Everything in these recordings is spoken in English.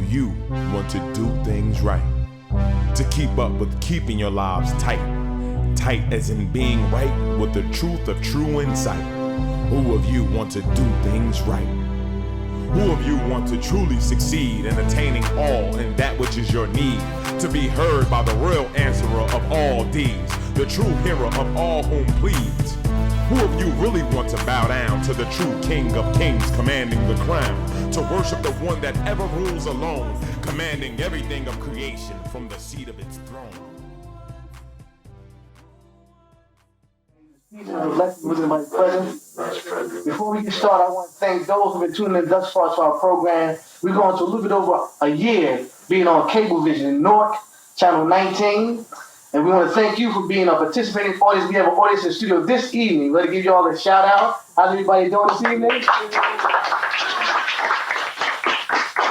you want to do things right? To keep up with keeping your lives tight. Tight as in being right with the truth of true insight. Who of you want to do things right? Who of you want to truly succeed in attaining all in that which is your need? To be heard by the real answerer of all deeds, the true hero of all whom pleads. Who of you really want to bow down to the true King of Kings commanding the crown? To worship the one that ever rules alone, commanding everything of creation from the seat of its throne. Before we get started, I want to thank those who have been tuning in thus far to our program. We're going to a little bit over a year being on Cablevision in Newark, channel 19. And we want to thank you for being a participating audience. We have an audience in the studio this evening. We're going to give you all a shout out. How's everybody doing this evening?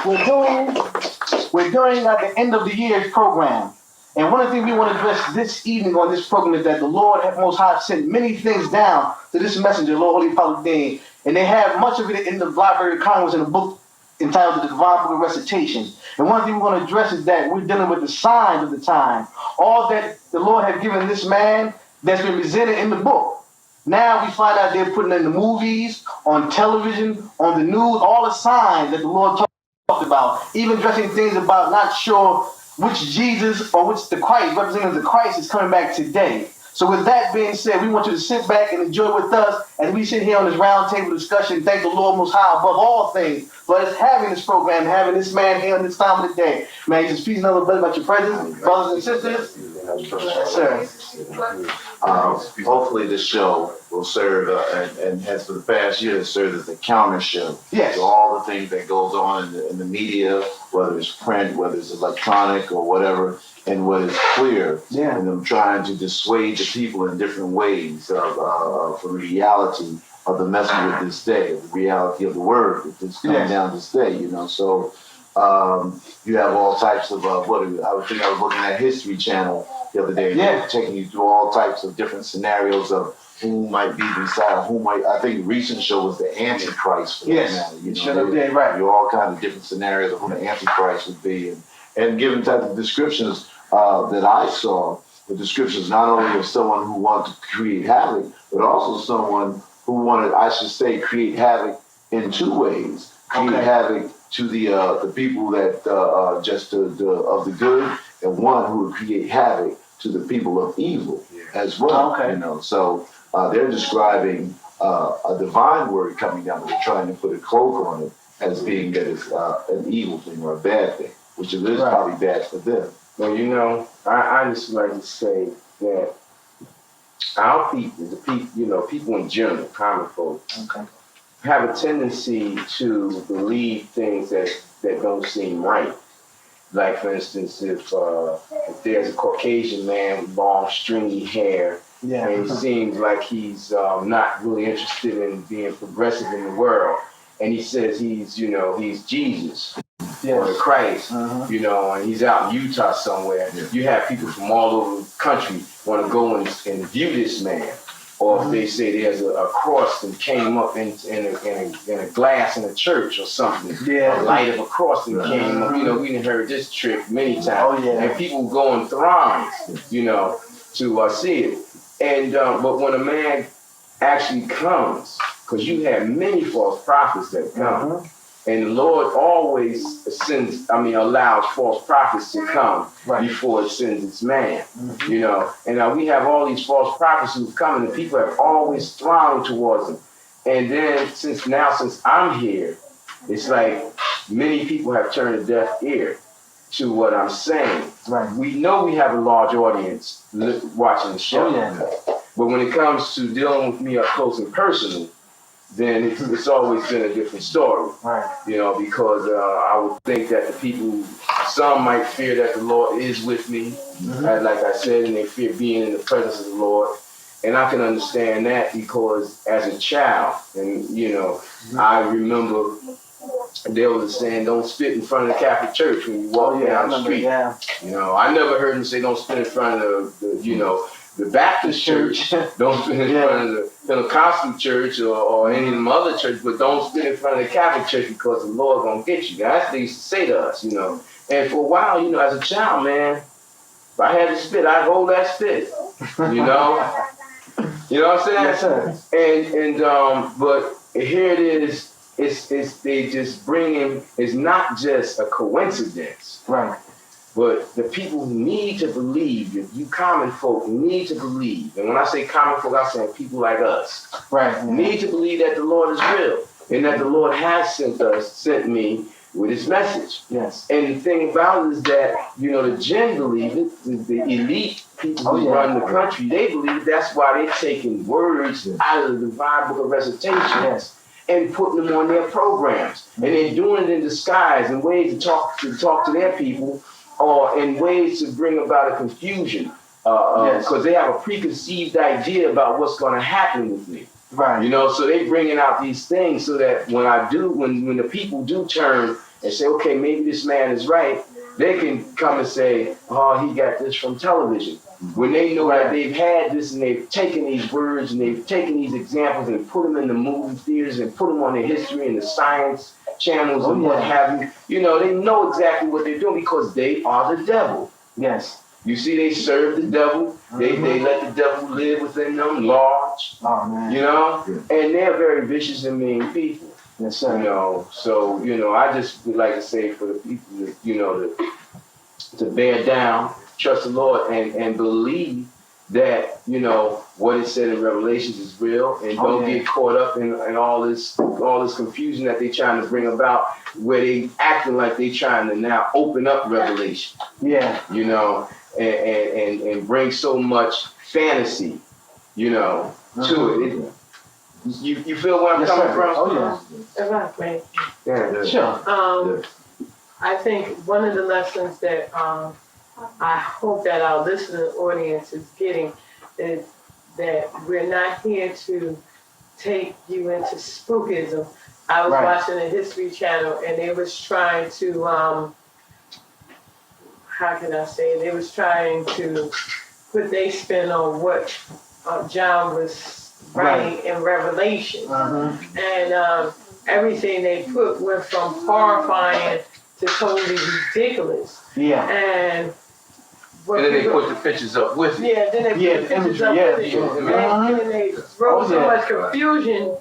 We're doing at the end of the year's program. And one of the things we want to address this evening on this program is that the Lord Most High sent many things down to this messenger, Lord Holy-Apostle Deen. And they have much of it in the Library of Congress in a book entitled The Divine Book of Recitation. And one thing we want to address is that we're dealing with the signs of the time. All that the Lord has given this man that's been presented in the book. Now we find out they're putting in the movies, on television, on the news, all the signs that the Lord talked about. Even addressing things about not sure which Jesus or which the Christ, representative of the Christ, is coming back today. So with that being said, we want you to sit back and enjoy with us as we sit here on this round table discussion. Thank the Lord Most High above all things for us having this program, having this man here on this time of the day. Man, you just speak another bit about your presence, brothers and sisters. Yes, sir. Hopefully this show will serve, and has for the past year served as a counter show to all the things that goes on in the media, whether it's print, whether it's electronic or whatever, and what is clear. And I'm trying to dissuade the people in different ways from the reality of the message of this day, the reality of the word that's coming down this day, you know. So you have all types of I was looking at History Channel the other day, taking you through all types of different scenarios of who might be beside who might. I think recent show was the Antichrist. For that matter, you know, all kinds of different scenarios of who the Antichrist would be, and given type of descriptions that I saw, the descriptions not only of someone who wanted to create havoc, but also someone who wanted, I should say, create havoc in two ways. Create havoc to the people that just of the good, and one who would create havoc to the people of evil as well. You know, so they're describing a divine word coming down, but they're trying to put a cloak on it as being that it's an evil thing or a bad thing, which it is probably bad for them. Well, you know, I just like to say that our people, the people, you know, people in general, common folk, have a tendency to believe things that don't seem right. Like, for instance, if there's a Caucasian man with long, stringy hair, and it seems like he's not really interested in being progressive in the world, and he says he's Jesus or the Christ, you know, and he's out in Utah somewhere. You have people from all over the country want to go and view this man. Or if they say there's a cross that came up in a glass in a church or something, a light of a cross that came up. You know, we done heard this trick many times, and people go in throngs, you know, to see it. And but when a man actually comes, because you have many false prophets that come, and the Lord always allows false prophets to come before it sends its man, you know. And we have all these false prophets who've come, and the people have always thronged towards them. And then since I'm here, it's like many people have turned a deaf ear to what I'm saying. We know we have a large audience watching the show, but when it comes to dealing with me up close and personal, then it's always been a different story, you know, because I would think that the people, some might fear that the Lord is with me, like I said, and they fear being in the presence of the Lord. And I can understand that because as a child, and, you know, I remember they were saying, don't spit in front of the Catholic Church when you walk down the street. You know, I never heard them say don't spit in front of the Baptist church. Don't spit in front of Pentecostal church or any of them other churches, but don't spit in front of the Catholic church because the Lord gonna get you. That's what they used to say to us, you know. And for a while, you know, as a child, man, if I had to spit, I'd hold that spit, you know. You know what I'm saying? Yes, sir. But here it is. It's they just bring in. It's not just a coincidence, Right. but the people need to believe. You common folk need to believe. And when I say common folk, I'm saying people like us. Right. Need to believe that the Lord is real and that the Lord has sent me with his message. Yes. And the thing about it is that, you know, the gen believe it, the elite people who run the country, they believe that's why they're taking words out of the divine book of recitation. Yes. And putting them on their programs. And they're doing it in disguise, in ways to talk to their people, or in ways to bring about a confusion. Because they have a preconceived idea about what's going to happen with me. Right. You know, so they bringing out these things so that when the people do turn and say, okay, maybe this man is right, they can come and say, oh, he got this from television. When they know that they've had this and they've taken these words and they've taken these examples and put them in the movie theaters and put them on the history and the science channels and what have you, you know, they know exactly what they're doing because they are the devil. Yes. You see, they serve the devil. They let the devil live within them large. Oh, man. You know, and they're very vicious and mean people. Yes, sir. You know, so, you know, I just would like to say for the people, that, you know, to bear down, trust the Lord, and believe that, you know, what it said in Revelations is real, and don't get caught up in all this confusion that they're trying to bring about, where they acting like they trying to now open up Revelation. Yeah. You know, and bring so much fantasy, you know, to it. You feel where I'm coming from? Oh, yeah. Right. Yeah. Sure. I think one of the lessons that I hope that our listening audience is getting is that we're not here to take you into spookism. I was watching the History Channel and they was trying to, how can I say it? They was trying to put their spin on what John was writing in Revelation. And everything they put went from horrifying to totally ridiculous. Yeah. And then they put the pictures up with it. Yeah, then they put the pictures up with it. And they wrote so much confusion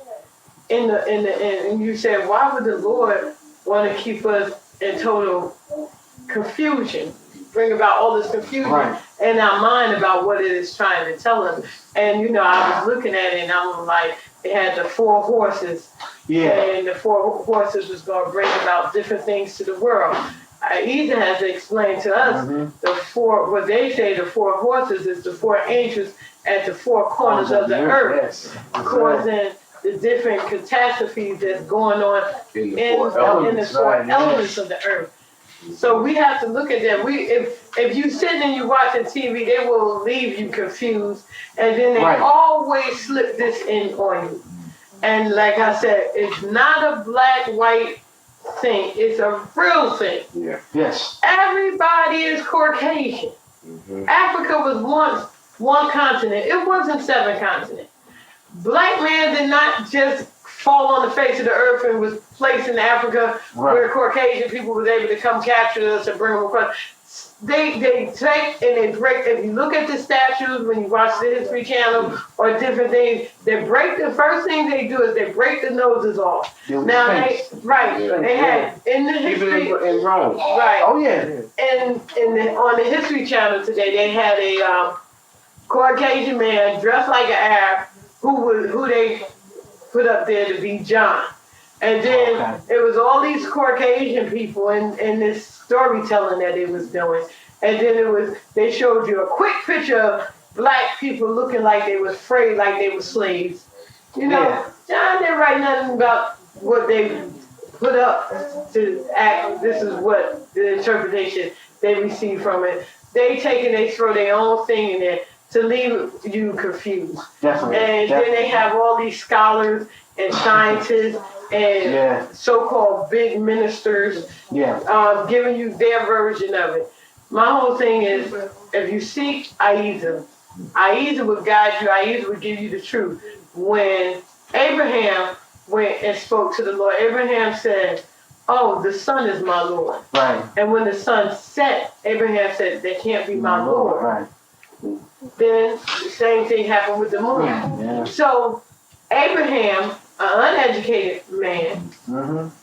and you said, why would the Lord want to keep us in total confusion? Bring about all this confusion in our mind about what it is trying to tell us. And you know, I was looking at it and I'm like, it had the 4 horses. Yeah. And the 4 horses was going to bring about different things to the world. A.H.A.D has explained to us what they say the 4 horses is the 4 angels at the 4 corners of the earth, causing the different catastrophes that's going on in the 4 elements of the earth. So we have to look at that. If you sitting and you watching TV, they will leave you confused, and then they always slip this in on you. And like I said, it's not a black-white thing. It's a real thing. Yeah. Yes. Everybody is Caucasian. Africa was once one continent. It wasn't 7 continents. Black man did not just fall on the face of the earth and was placed in Africa where Caucasian people was able to come capture us and bring them across. They take and they break. If you look at the statues when you watch the History Channel or different things, they break. The first thing they do is they break the noses off. Now they had in the history even in Rome. Oh yeah. And on the History Channel today, they had a Caucasian man dressed like an Arab who they put up there to be John. And then it was all these Caucasian people in this storytelling that they was doing. And then they showed you a quick picture of black people looking like they was afraid, like they were slaves. You know, John didn't write nothing about what they put up to act. This is what the interpretation they received from it. They take and they throw their own thing in there to leave you confused. And then they have all these scholars and scientists and so-called big ministers giving you their version of it. My whole thing is, if you seek A.H.A.D, Ahezaah would guide you. Ahezaah would give you the truth. When Abraham went and spoke to the Lord, Abraham said, "Oh, the sun is my Lord." Right. And when the sun set, Abraham said, "They can't be my Lord." Right. Then the same thing happened with the moon. Yeah. So Abraham, an uneducated man,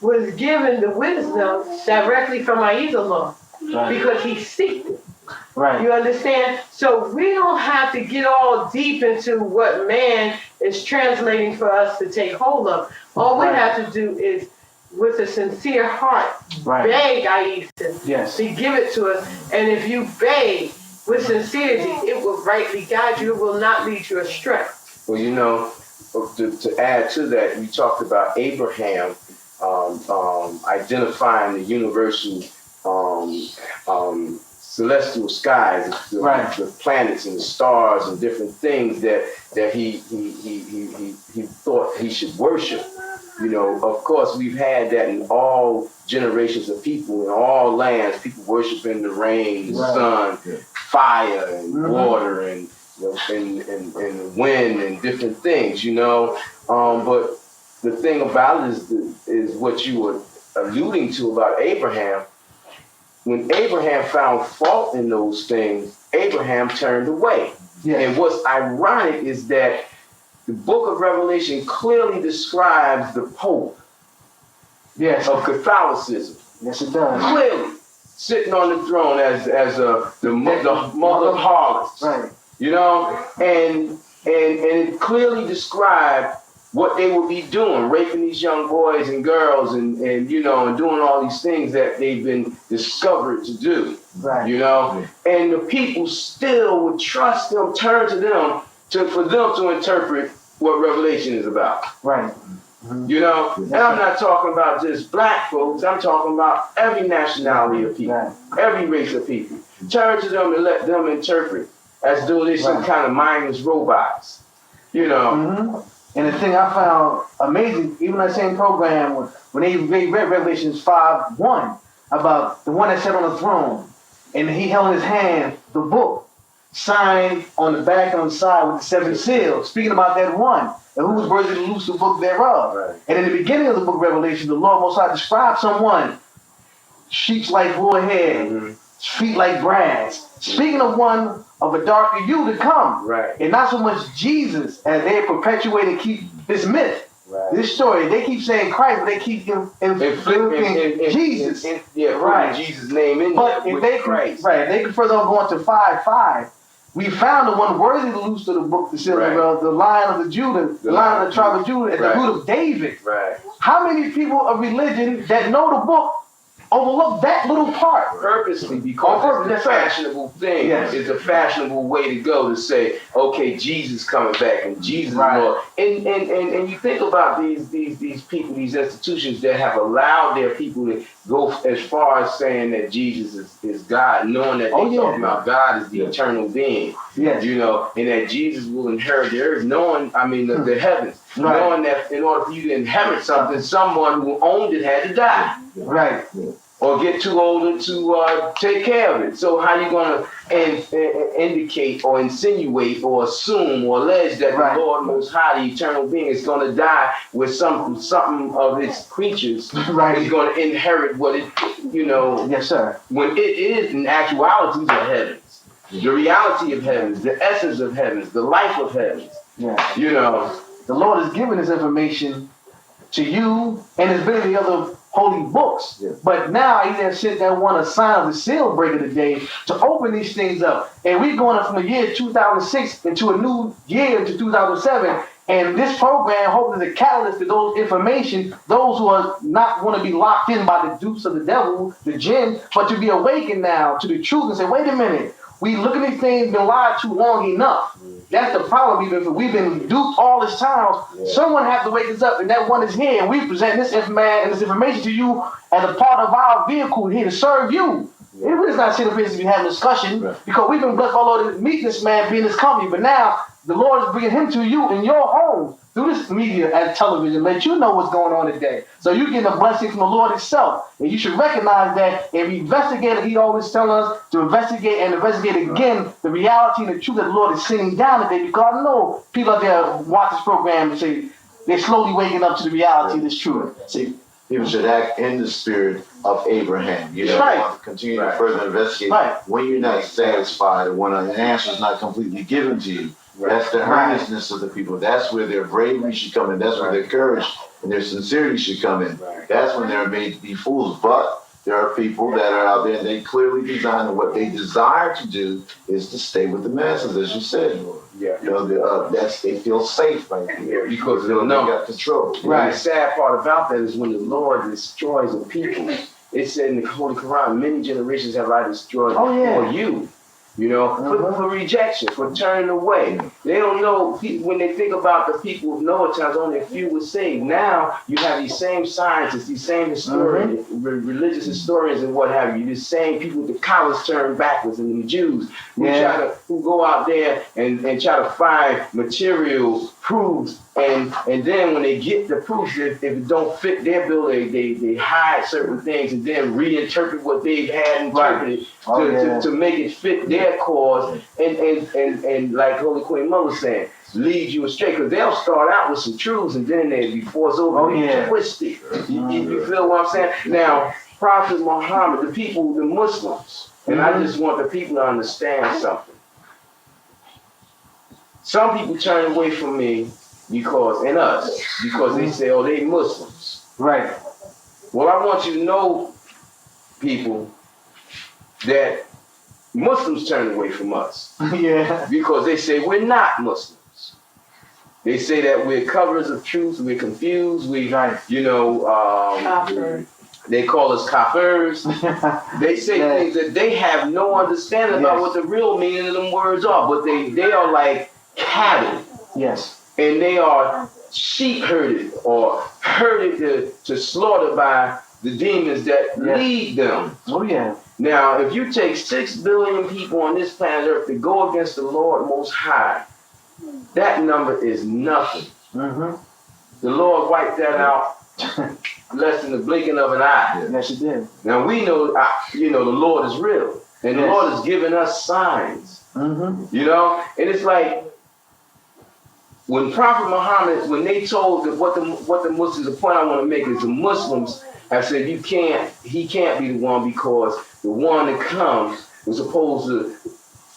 was given the wisdom directly from Ahezaah because he seeked it. Right. You understand? So we don't have to get all deep into what man is translating for us to take hold of. All we have to do is, with a sincere heart, beg Ahezaah to give it to us. And if you beg with sincerity, it will rightly guide you. It will not lead you astray. Well, you know, to add to that, you talked about Abraham identifying the universal celestial skies, the planets and the stars and different things that he thought he should worship. You know, of course, we've had that in all generations of people in all lands. People worshiping the rain, the sun, fire, and water, and and wind, and different things. You know, but the thing about it is what you were alluding to about Abraham. When Abraham found fault in those things, Abraham turned away. Yes. And what's ironic is that the book of Revelation clearly describes the Pope of Catholicism. Yes, it does. Clearly sitting on the throne as the mother of harlots. Right. You know, and it clearly described what they would be doing, raping these young boys and girls, and you know, and doing all these things that they've been discovered to do. Right. You know, and the people still would trust them, turn to them for them to interpret what Revelation is about. Right. You know, and I'm not talking about just black folks. I'm talking about every nationality of people, every race of people. Turn to them and let them interpret as though they're some kind of mindless robots. You know. And the thing I found amazing, even that same program, when they read Revelations 5:1 about the one that sat on the throne, and he held in his hand the book, signed on the back and on the side with the 7 seals, speaking about that one, and who was worthy to loose the book thereof. Right. And in the beginning of the book of Revelation, the Lord Most High described someone, sheets like wool hair, feet like brass, speaking of one of a darker hue to come. Right. And not so much Jesus, as they perpetuate and keep this myth, this story. They keep saying Christ, but they keep inflicting Jesus. Putting Jesus' name in but there. If they can further on go into 5:5, we found the one worthy to loose to the book, the seal of the Lion of the Judah, the Lion of the tribe of Judah, and the root of David. Right. How many people of religion that know the book overlook that little part purposely because it's a fashionable thing. Yes. It's a fashionable way to go to say, okay, Jesus coming back and Jesus Lord. And you think about these people, these institutions that have allowed their people to go as far as saying that Jesus is God, knowing that they're talking about God is the eternal being. Yes. You know, and that Jesus will inherit the earth, knowing, the heavens. Right. Knowing that in order for you to inherit something, someone who owned it had to die. Right. Or get too old to take care of it. So how you going to indicate or insinuate or assume or allege that the Lord Most High, the eternal being, is going to die with something of its creatures is going to inherit what it, you know. Yes, sir. When it is in actuality the heavens, the reality of heavens, the essence of heavens, the life of heavens. Yeah. You know. The Lord has given this information to you, and it's been in the other holy books. Yes. But now he has sent that one a sign of the seal breaker today to open these things up. And we're going from the year 2006 into a new year, into 2007. And this program hopefully is a catalyst to those information, those who are not want to be locked in by the dupes of the devil, the jinn, but to be awakened now to the truth and say, wait a minute, we look at these things, been lied to long enough. That's the problem we've been duped all this time. Yeah. Someone has to wake us up, and that one is here, and we present this information to you as a part of our vehicle here to serve you. Yeah. We're just not sitting here to be having a discussion because we've been blessed by the Lord to meet this man, be in this company. But now the Lord is bringing him to you in your home through this media and television, let you know what's going on today. So you're getting a blessing from the Lord himself. And you should recognize that and investigate. He always tells us to investigate and investigate again the reality and the truth that the Lord is sending down today. Because I know people out there watch this program and say they're slowly waking up to the reality of this truth. See, people should act in the spirit of Abraham. You know, want to continue to further investigate. When you're not satisfied or when an answer is not completely given to you, that's the earnestness of the people. That's where their bravery should come in. That's where their courage and their sincerity should come in. That's when they're made to be fools. But there are people that are out there and they clearly design and what they desire to do is to stay with the masses, as you said. You know, they feel safe right there because they got control. Right. The sad part about that is when the Lord destroys a people. It said in the Holy Quran, many generations have I destroyed for you. You know, for rejection, for turning away. They don't know, when they think about the people of Noah times, only a few were saved. Now, you have these same scientists, these same historians, religious historians and what have you, these same people with the collars turned backwards and the Jews who go out there and try to find material proofs. And then when they get the proofs, if it don't fit their bill, they hide certain things and then reinterpret what they've had interpreted to make it fit their cause. And like Holy Queen Mother was saying, lead you astray. Because they'll start out with some truths and then they'll be forced over and twisted. You feel what I'm saying? Now, Prophet Muhammad, the people, the Muslims, and I just want the people to understand something. Some people turn away from me because they say, oh, they Muslims. Right. Well, I want you to know, people, that Muslims turn away from us. Because they say we're not Muslims. They say that we're coverers of truth, we're confused, they call us kafirs. They say things that they have no understanding about what the real meaning of them words are, but they are like cattle. Yes. And they are sheep herded or herded to slaughter by the demons that lead them. Oh, yeah. Now, if you take 6 billion people on this planet Earth to go against the Lord Most High, that number is nothing. The Lord wiped that out less than the blinking of an eye. Yes, He did. Now, we know, the Lord is real. And the Lord has given us signs. You know? And it's like, when Prophet Muhammad, when they told what the Muslims, the point I want to make is the Muslims have said he can't be the one because the one that comes was supposed to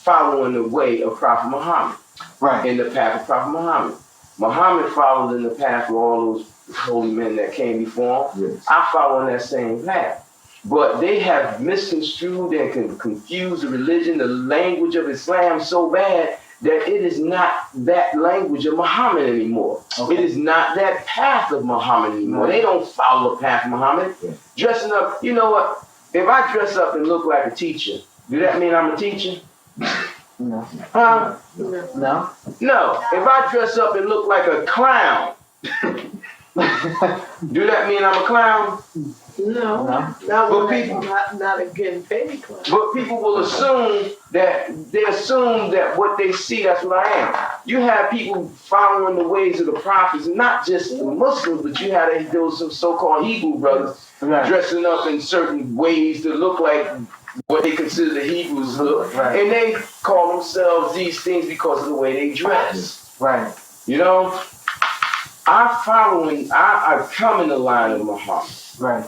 follow in the way of Prophet Muhammad. Right. In the path of Prophet Muhammad. Muhammad followed in the path of all those holy men that came before him. Yes. I follow in that same path. But they have misconstrued and confused the religion, the language of Islam so bad that it is not that language of Muhammad anymore. It is not that path of Muhammad anymore. They don't follow the path of Muhammad. Dressing up, you know what? If I dress up and look like a teacher, do that mean I'm a teacher? No. Huh? No. No. If I dress up and look like a clown, do that mean I'm a clown? No. But people, not a getting paid clown. But people will assume that what they see, that's what I am. You have people following the ways of the prophets, not just the Muslims, but you had those so-called Hebrew brothers dressing up in certain ways to look like what they consider the Hebrews look. And they call themselves these things because of the way they dress. Right. You know? I come in the line of Muhammad. Right.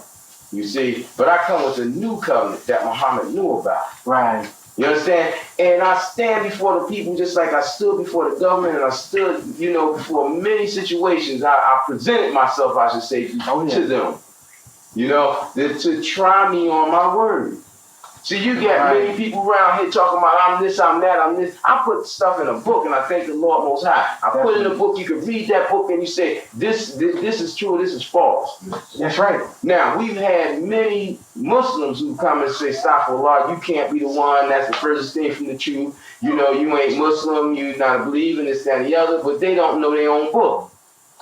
You see, but I come with a new covenant that Muhammad knew about. Right. You understand? And I stand before the people just like I stood before the government and I stood, before many situations. I presented myself, I should say, to them. To try me on my word. See, you get many people around here talking about I'm this, I'm that, I'm this. I put stuff in a book and I thank the Lord Most High. I put in a book, you can read that book and you say, this is true, this is false. That's right. Now, we've had many Muslims who come and say, Astaghfirullah, you can't be the one, that's the furthest thing from the truth. You ain't Muslim, you're not a believer, this, that, and the other, but they don't know their own book.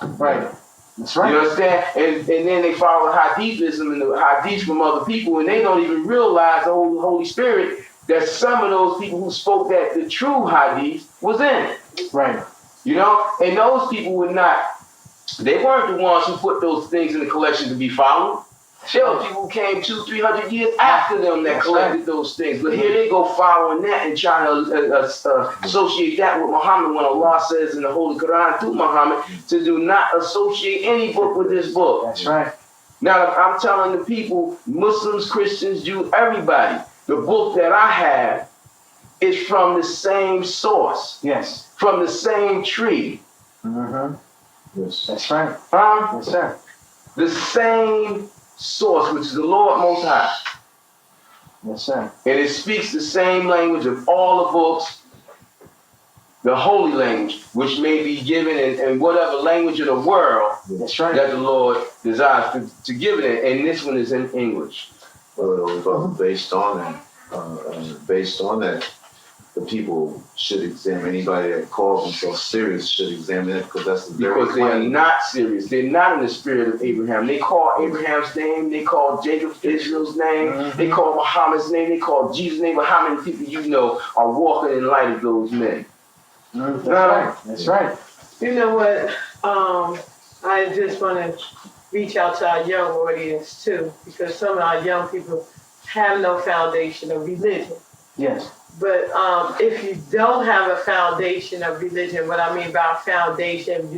Right. That's right. You understand? And then they follow Hadithism and the Hadiths from other people, and they don't even realize the Holy Spirit that some of those people who spoke that the true Hadith was in it. Right. You know? And those people were not, they weren't the ones who put those things in the collection to be followed. There were people who came 200-300 years after them that collected those things. But here they go following that and trying to associate that with Muhammad when Allah says in the Holy Quran through Muhammad to do not associate any book with this book. That's right. Now I'm telling the people, Muslims, Christians, Jews, everybody, the book that I have is from the same source. Yes. From the same tree. Mm-hmm. Yes. That's right. Yes, sir. The same source, which is the Lord Most High. Yes, sir. And it speaks the same language of all the books, the holy language, which may be given in whatever language of the world That's right. that the Lord desires to give it in. And this one is in English. Well, based on that, the people should examine, anybody that calls themselves serious should examine it, because that's the very Because they are claim. not serious. They're not in the spirit of Abraham. They call Abraham's name. They call Jacob Israel's name. Mm-hmm. They call Muhammad's name. They call Jesus' name. But how many people you know are walking in light of those men? That's right. That's right. You know what? I just want to reach out to our young audience too, because some of our young people have no foundation of religion. Yes. But if you don't have a foundation of religion, what I mean by foundation,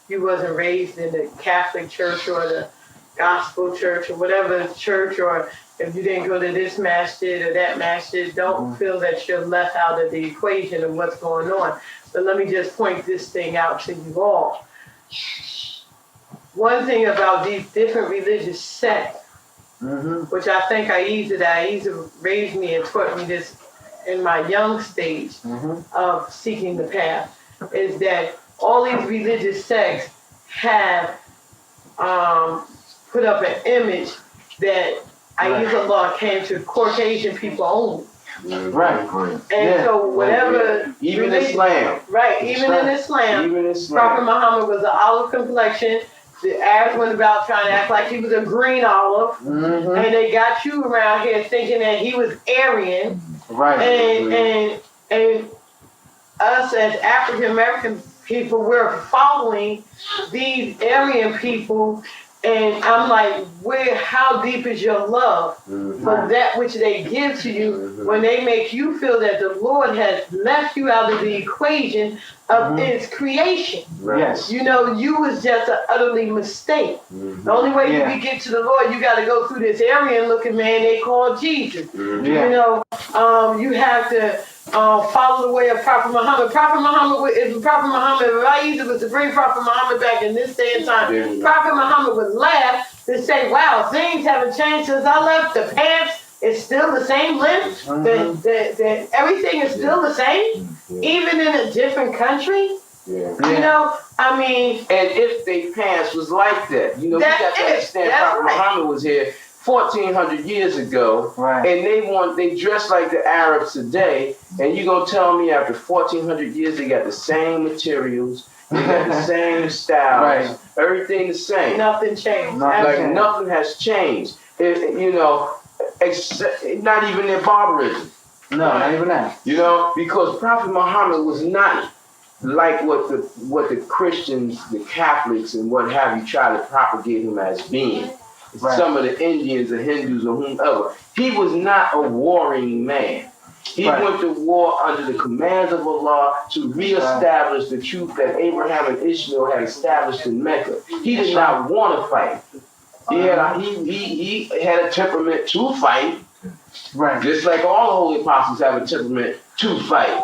you wasn't raised in the Catholic Church or the Gospel Church or whatever church, or if you didn't go to this masjid or that masjid, don't feel that you're left out of the equation of what's going on. But let me just point this thing out to you all. One thing about these different religious sects, which I think Ahezaah raised me and taught me this in my young stage of seeking the path, is that all these religious sects have put up an image that Ahezaah came to Caucasian people only. Right. And so whatever Even religion, Islam. right, even in Islam, Prophet Muhammad was an olive complexion. The Arabs went about trying to act like he was a green olive, and they got you around here thinking that he was Aryan. Right. And us as African American people, we're following these Aryan people, and I'm like, how deep is your love for that which they give to you when they make you feel that the Lord has left you out of the equation of His creation? Yes. You know, you was just an utterly mistake. The only way you can get to the Lord, you got to go through this Aryan-looking man they call Jesus. You know, you have to follow the way of Prophet Muhammad. Prophet Muhammad if Ahezaah was to bring Prophet Muhammad back in this day and time, Prophet Muhammad would laugh and say, wow, things haven't changed since I left. The pants is still the same length. The everything is still the same, even in a different country. You know, I mean, and if they pants was like that, you know, we got to understand Prophet Muhammad was here 1,400 years ago, and they dress like the Arabs today, and you gonna tell me after 1,400 years they got the same materials, they got the same styles, everything the same. Nothing changed. Nothing has changed. You know, not even their barbarism. No, not even that. You know, because Prophet Muhammad was not like what the Christians, the Catholics, and what have you try to propagate him as being. Some of the Indians or Hindus or whomever. He was not a warring man. He went to war under the commands of Allah to reestablish the truth that Abraham and Ishmael had established in Mecca. He did not want to fight. He had a temperament to fight. Just like all the holy apostles have a temperament to fight.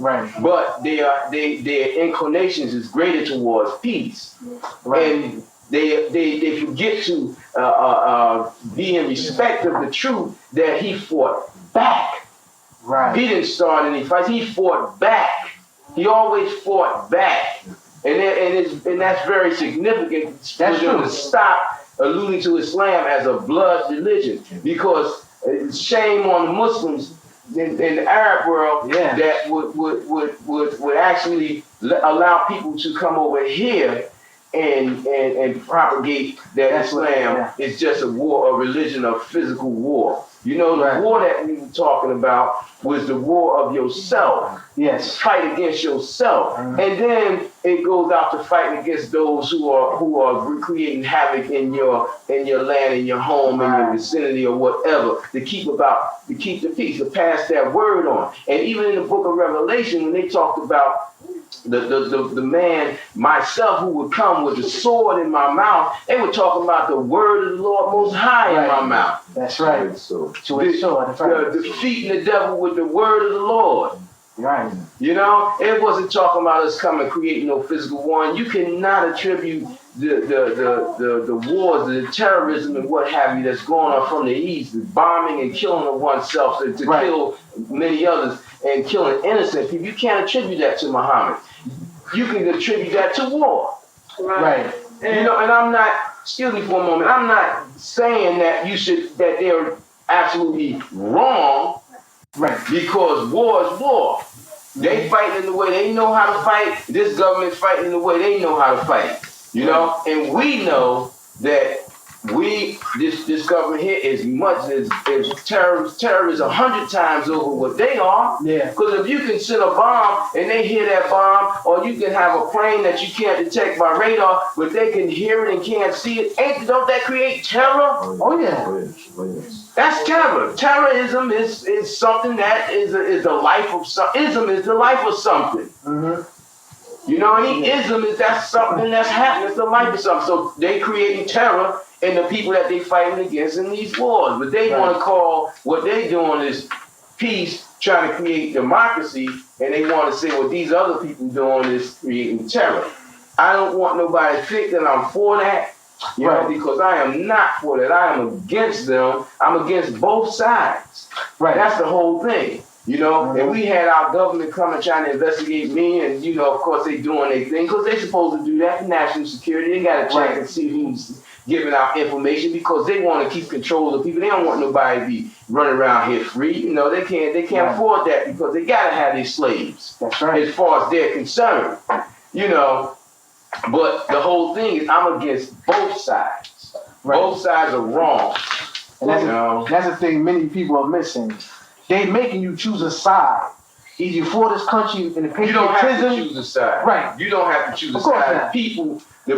But their inclinations is greater towards peace. And they forget to be in respect of the truth that he fought back. He didn't start any fights. He fought back. He always fought back, and that's very significant. That's true. To stop alluding to Islam as a blood religion, because shame on the Muslims in the Arab world that would actually allow people to come over here and propagate that Islam is just a war, a religion of physical war. You know, the war that we were talking about was the war of yourself. Yes. Fight against yourself. And then it goes out to fighting against those who are creating havoc in your land, in your home, in your vicinity or whatever, to keep the peace, to pass that word on. And even in the book of Revelation, when they talked about the man, myself, who would come with a sword in my mouth, they were talking about the word of the Lord Most High in my mouth. That's right. Defeating the devil with the word of the Lord. Right. You know, it wasn't talking about us coming creating no physical war. And you cannot attribute the wars, the terrorism and what have you that's going on from the east, the bombing and killing of oneself to kill many others and killing innocent people. You can't attribute that to Muhammad. You can attribute that to war. Right. And, you know, and I'm not, excuse me for a moment, I'm not saying that that they're absolutely wrong. Right. Because war is war. They fighting in the way they know how to fight. This government's fighting in the way they know how to fight. You know? And we know that this government here is much as terrorists 100 times over what they are. Yeah. Because if you can send a bomb and they hear that bomb, or you can have a plane that you can't detect by radar, but they can hear it and can't see it, don't that create terror? Oh yeah. That's terror. Terrorism is something that is the life of something. Ism is the life of something. You know, any ism is that's something that's happening. It's the life of something. So they creating terror in the people that they fighting against in these wars. But they want to call what they doing is peace, trying to create democracy, and they want to say what these other people doing is creating terror. I don't want nobody to think that I'm for that. You know, because I am not for that. I am against them. I'm against both sides. Right. That's the whole thing. You know, and we had our government come and trying to investigate me, and you know, of course, they doing their thing because they supposed to do that for national security. They got to check and see who's giving out information because they want to keep control of people. They don't want nobody to be running around here free. You know, they can't afford that because they got to have these slaves. That's right. As far as they're concerned, you know. But the whole thing is I'm against both sides. Both sides are wrong. And that's the thing many people are missing. They making you choose a side. Either for this country in the patriotism. You don't have to choose a side. Right. You don't have to choose a side. The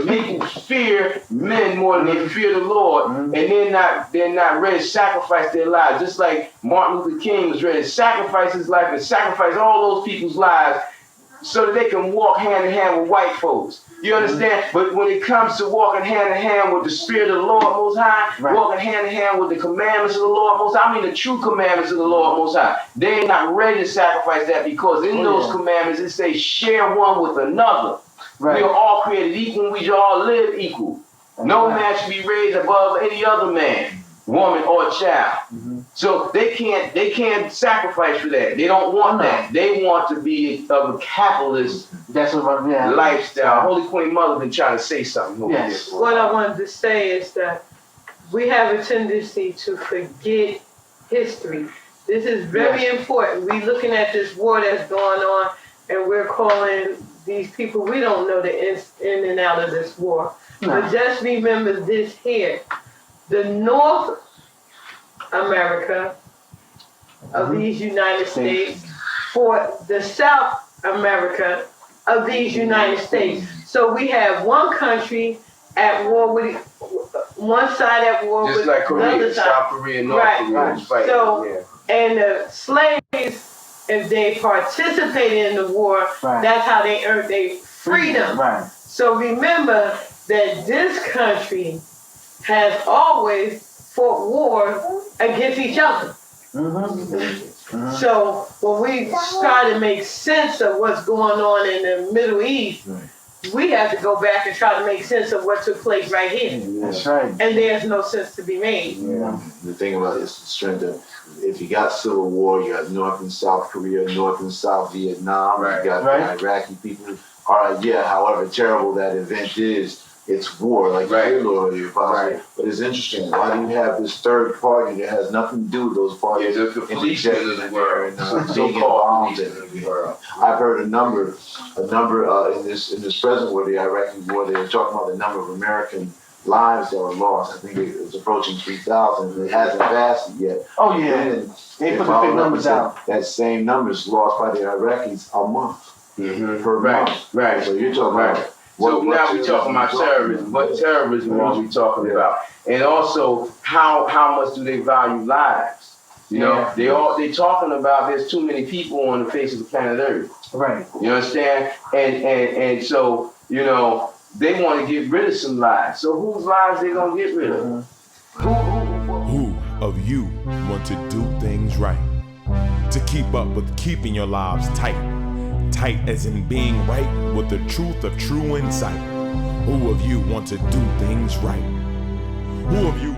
people fear men more than they fear the Lord, and they're not ready to sacrifice their lives. Just like Martin Luther King was ready to sacrifice his life and sacrifice all those people's lives so that they can walk hand in hand with white folks. You understand? But when it comes to walking hand in hand with the Spirit of the Lord Most High, walking hand in hand with the commandments of the Lord Most High, I mean the true commandments of the Lord Most High, they ain't not ready to sacrifice that because in those commandments it says share one with another. We are all created equal. We all live equal. No man should be raised above any other man, woman, or child. So they can't sacrifice for that. They don't want that. They want to be of a capitalist lifestyle. Holy Queen Mother been trying to say something over here. What I wanted to say is that we have a tendency to forget history. This is very important. We're looking at this war that's going on, and we're calling these people, we don't know the in and out of this war. But just remember this here. The North America of these United States for the South America of these United States. So we have one country at war with one side at war just with like Korea, another side. South Korea, North Korea was fighting. So and the slaves, if they participated in the war, that's how they earned their freedom. So remember that this country has always fought war against each other. So when we try to make sense of what's going on in the Middle East, we have to go back and try to make sense of what took place right here. That's right. And there's no sense to be made. The thing about it is the strength of, if you got civil war, you got North and South Korea, North and South Vietnam, you got the Iraqi people. However terrible that event is, it's war, like Right. you Lord Holy-Apostle. Right. But it's interesting. Why do you have this third party that has nothing to do with those parties? Yeah, the policemen of the world, Being so-called involved in policemen of it. the world. I've heard a number in this present war, the Iraqi war. They were talking about the number of American lives that were lost. I think it was approaching 3,000. It hasn't passed yet. Oh yeah, And they put the followed big up numbers and said out. that same numbers lost by the Iraqis a month per Right, month. right. So you're talking Right. about. So now we're talking about terrorism. What terrorism are we talking about? And also, how much do they value lives? You know, they talking about there's too many people on the face of the planet Earth. Right. You understand? And so, you know, they want to get rid of some lives. So whose lives they gonna get rid of? Who of you want to do things right? To keep up with keeping your lives tight. Tight as in being right with the truth of true insight. Who of you want to do things right? Who of you